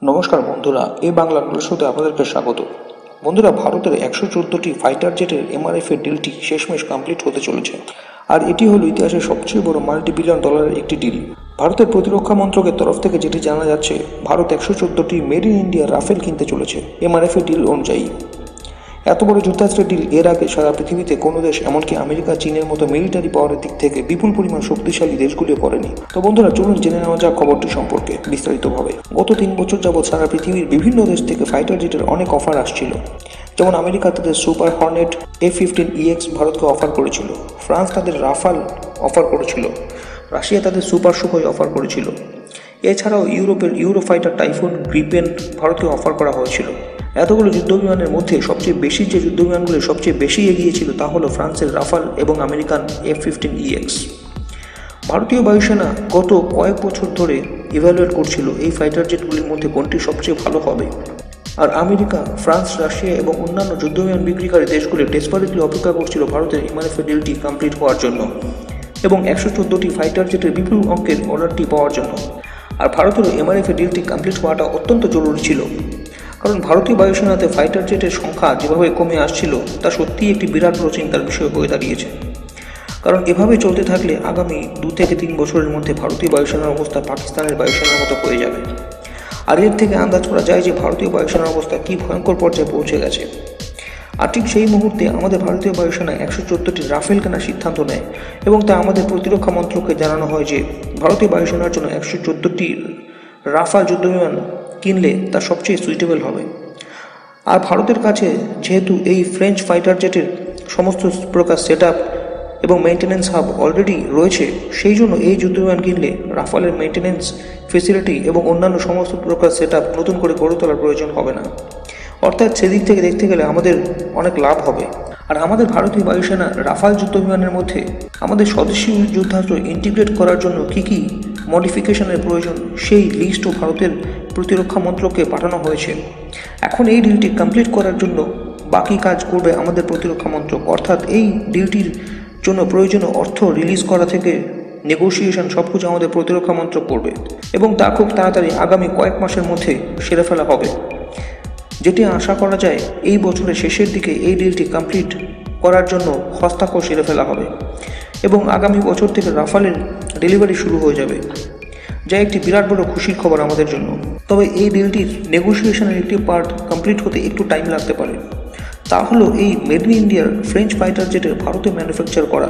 নমস্কার বন্ধুরা, এই বাংলা শোতে আপনাদেরকে স্বাগত। বন্ধুরা, ভারতের 114টি ফাইটার জেটের এমআরএফ এর ডিলটি শেষমেশ কমপ্লিট হতে চলেছে, আর এটি হলো ইতিহাসের সবচেয়ে বড় মাল্টি-বিলিয়ন ডলারের একটি ডিল। ভারতের প্রতিরক্ষা মন্ত্রকের তরফ থেকে যেটি জানা যাচ্ছে, ভারত 114টি মেড ইন ইন্ডিয়া রাফেল কিনতে চলেছে এমআরএফ এর ডিল অনুযায়ী। এত বড় যুদ্ধাস্ত্রের ডিল এর আগে সারা পৃথিবীতে কোনো দেশ, এমনকি আমেরিকা, চীনের মতো মিলিটারি পাওয়ারের দিক থেকে বিপুল পরিমাণ শক্তিশালী দেশগুলো করেনি। তো বন্ধুরা, চলুন জেনে নেওয়া যাক খবরটি সম্পর্কে বিস্তারিতভাবে। গত 3 বছর যাবৎ সারা পৃথিবীর বিভিন্ন দেশ থেকে ফাইটার জেটের অনেক অফার আসছিল। যেমন আমেরিকা তাদের সুপার হর্নেট F-15EX ভারতকে অফার করেছিল, ফ্রান্স তাদের রাফাল অফার করেছিল, রাশিয়া তাদের সুপার সুখই অফার করেছিল। এছাড়াও ইউরোপের ইউরোফাইটার টাইফুন গ্রিপেন ভারতকে অফার করা হয়েছিল। এতগুলো যুদ্ধবিমানের মধ্যে সবচেয়ে বেশি যে যুদ্ধবিমানগুলো সবচেয়ে বেশি এগিয়ে ছিল তা হলো ফ্রান্সের রাফাল এবং আমেরিকান F-15EX। ভারতীয় বায়ুসেনা গত কয়েক বছর ধরে ইভ্যালুয়েট করছিল এই ফাইটার জেটগুলির মধ্যে কোনটি সবচেয়ে ভালো হবে, আর আমেরিকা, ফ্রান্স, রাশিয়া এবং অন্যান্য যুদ্ধবিমান বিক্রিকারী দেশগুলি ডেসপারেটলি অপেক্ষা করছিল ভারতের এমআরএফ ডিলটি কমপ্লিট হওয়ার জন্য এবং 114টি ফাইটার জেটের বিপুল অঙ্কের অর্ডারটি পাওয়ার জন্য। আর ভারতেরও এমআরএফ ডিলটি কমপ্লিট হওয়াটা অত্যন্ত জরুরি ছিল, কারণ ভারতীয় বায়ুসেনাতে ফাইটার জেটের সংখ্যা যেভাবে কমে আসছিল তা সত্যিই একটি বিরাট বড় চিন্তার বিষয় হয়ে দাঁড়িয়েছে। কারণ এভাবে চলতে থাকলে আগামী 2 থেকে 3 বছরের মধ্যে ভারতীয় বায়ুসেনার অবস্থা পাকিস্তানের বায়ুসেনার মতো হয়ে যাবে। আর এর থেকে আন্দাজ করা যায় যে ভারতীয় বায়ুসেনার অবস্থা কী ভয়ঙ্কর পর্যায়ে পৌঁছে গেছে। আর ঠিক সেই মুহূর্তে আমাদের ভারতীয় বায়ুসেনা 114টি রাফেল কেনার সিদ্ধান্ত নেয় এবং তা আমাদের প্রতিরক্ষা মন্ত্রককে জানানো হয় যে ভারতীয় বায়ুসেনার জন্য 114টি রাফাল যুদ্ধবিমান কিনলে তা সবচেয়ে সুইটেবল হবে। আর ভারতের কাছে যেহেতু এই ফ্রেঞ্চ ফাইটার জেটের সমস্ত প্রকার সেট এবং মেনটেন্যান্স হাব অলরেডি রয়েছে, সেই জন্য এই যুদ্ধবিমান কিনলে রাফালের মেনটেন্যান্স ফেসিলিটি এবং অন্যান্য সমস্ত প্রকার সেট নতুন করে গড়ে তোলার প্রয়োজন হবে না। অর্থাৎ সেদিক থেকে দেখতে গেলে আমাদের অনেক লাভ হবে। আর আমাদের ভারতীয় বায়ুসেনা রাফাল যুদ্ধবিমানের মধ্যে আমাদের স্বদেশী যুদ্ধাস্ত্র ইন্টিগ্রেট করার জন্য কী কী মডিফিকেশনের প্রয়োজন সেই লিস্টও ভারতের প্রতিরক্ষা মন্ত্রককে পাঠানো হয়েছে। এখন এই ডিলটি কমপ্লিট করার জন্য বাকি কাজ করবে আমাদের প্রতিরক্ষা মন্ত্রক, অর্থাৎ এই ডিলটির জন্য প্রয়োজনীয় অর্থ রিলিজ করা থেকে নেগোসিয়েশন সব কিছু আমাদের প্রতিরক্ষা মন্ত্রক করবে এবং তা খুব তাড়াতাড়ি আগামী কয়েক মাসের মধ্যে সেরে ফেলা হবে, যেটি আশা করা যায় এই বছরের শেষের দিকে এই ডিলটি কমপ্লিট করার জন্য হস্তাক্ষর সেরে ফেলা হবে এবং আগামী বছর থেকে রাফালের ডেলিভারি শুরু হয়ে যাবে, যা একটি বিরাট বড় খুশির খবর আমাদের জন্য। তবে এই ডিলটির নেগোসিয়েশনের একটি পার্ট কমপ্লিট হতে একটু টাইম লাগতে পারে, তা হলো এই মেড ইন ইন্ডিয়ার ফ্রেঞ্চ ফাইটার জেটের ভারতে ম্যানুফ্যাকচার করা।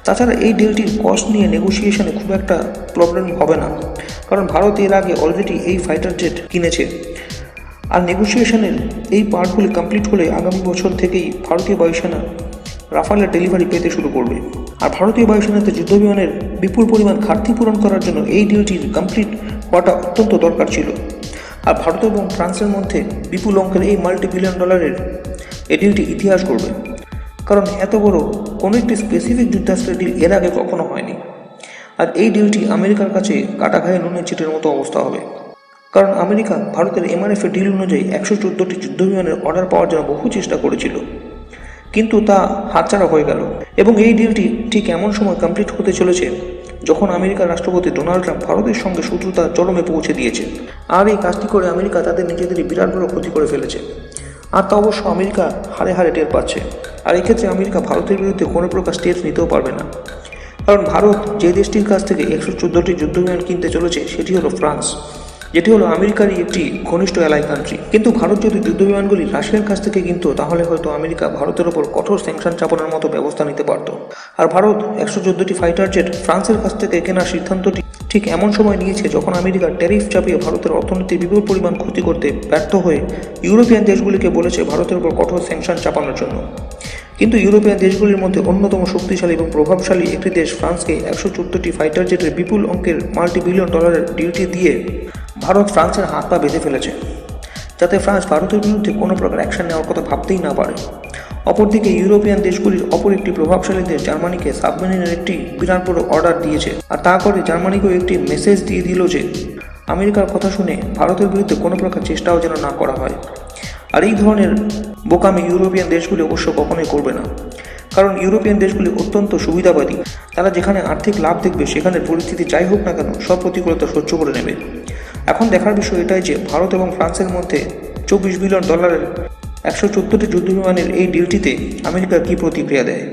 তাছাড়া এই ডিলটির কস্ট নিয়ে নেগোসিয়েশনে খুব একটা প্রবলেম হবে না, কারণ ভারত এর আগে অলরেডি এই ফাইটার জেট কিনেছে। আর নেগোসিয়েশনের এই পার্টগুলি কমপ্লিট হলে আগামী বছর থেকেই ভারতীয় বায়ুসেনা রাফালের ডেলিভারি পেতে শুরু করবে। আর ভারতীয় বায়ুসেনাতে যুদ্ধবিমানের বিপুল পরিমাণ ঘাটতি পূরণ করার জন্য এই ডিলটির কমপ্লিট হওয়াটা অত্যন্ত দরকার ছিল। আর ভারত এবং ফ্রান্সের মধ্যে বিপুল অঙ্কের এই মাল্টি-বিলিয়ন ডলারের এই ডিলটি ইতিহাস করবে, কারণ এত বড় কোনো একটি স্পেসিফিক যুদ্ধাস্ত্রের ডিল এর আগে কখনো হয়নি। আর এই ডিলটি আমেরিকার কাছে কাটা ঘায়ে নুনের চিটের মতো অবস্থা হবে, কারণ আমেরিকা ভারতের এমআরএফ ডিল অনুযায়ী 114টি যুদ্ধবিমানের অর্ডার পাওয়ার জন্য বহু চেষ্টা করেছিল, কিন্তু তা হাতছাড়া হয়ে গেল। এবং এই ডিলটি ঠিক এমন সময় কমপ্লিট হতে চলেছে যখন আমেরিকার রাষ্ট্রপতি ডোনাল্ড ট্রাম্প ভারতের সঙ্গে শত্রুতা চরমে পৌঁছে দিয়েছে। আর এই কাজটি করে আমেরিকা তাদের নিজেদেরই বিরাট বড় ক্ষতি করে ফেলেছে, আর তা অবশ্য আমেরিকা হারে হারে টের পাচ্ছে। আর এক্ষেত্রে আমেরিকা ভারতের বিরুদ্ধে কোনো প্রকার স্টেপ নিতেও পারবে না, কারণ ভারত যে দেশটির কাছ থেকে 114টি যুদ্ধবিমান কিনতে চলেছে সেটি হলো ফ্রান্স, যেটি হলো আমেরিকারই একটি ঘনিষ্ঠ অ্যালাই কান্ট্রি। কিন্তু ভারত যদি যুদ্ধবিমানগুলি রাশিয়ার কাছ থেকে কিনতো, তাহলে হয়তো আমেরিকা ভারতের ওপর কঠোর স্যাংশন চাপানোর মতো ব্যবস্থা নিতে পারত। আর ভারত 114টি ফাইটার জেট ফ্রান্সের কাছ থেকে কেনার সিদ্ধান্তটি ঠিক এমন সময় নিয়েছে যখন আমেরিকা ট্যারিফ চাপিয়ে ভারতের অর্থনীতির বিপুল পরিমাণ ক্ষতি করতে ব্যর্থ হয়ে ইউরোপিয়ান দেশগুলিকে বলেছে ভারতের ওপর কঠোর স্যাংশন চাপানোর জন্য। কিন্তু ইউরোপিয়ান দেশগুলির মধ্যে অন্যতম শক্তিশালী এবং প্রভাবশালী একটি দেশ ফ্রান্সকে 114টি ফাইটার জেটের বিপুল অঙ্কের মাল্টি-বিলিয়ন ডলারের ডিউটি দিয়ে ভারত ফ্রান্সের হাত পা বেঁধে ফেলেছে, যাতে ফ্রান্স ভারতের বিরুদ্ধে কোনো প্রকার অ্যাকশন নেওয়ার কথা ভাবতেই না পারে। অপরদিকে ইউরোপিয়ান দেশগুলির অপর একটি প্রভাবশালী দেশ জার্মানিকে সাবমেরিনের একটি বিরাট বড় অর্ডার দিয়েছে, আর তা করে জার্মানিকেও একটি মেসেজ দিয়ে দিল যে আমেরিকার কথা শুনে ভারতের বিরুদ্ধে কোনো প্রকার চেষ্টাও যেন না করা হয়। আর এই ধরনের বোকামি ইউরোপিয়ান দেশগুলি অবশ্য কখনোই করবে না, কারণ ইউরোপিয়ান দেশগুলি অত্যন্ত সুবিধাবাদী। তারা যেখানে আর্থিক লাভ দেখবে সেখানে পরিস্থিতি যাই হোক না কেন সব প্রতিকূলতা সহ্য করে নেবে। এখন দেখার বিষয় এটাই যে ভারত এবং ফ্রান্সের মধ্যে $24 বিলিয়ন 114টি যুদ্ধবিমানের এই ডিলটিতে আমেরিকা কী প্রতিক্রিয়া দেয়।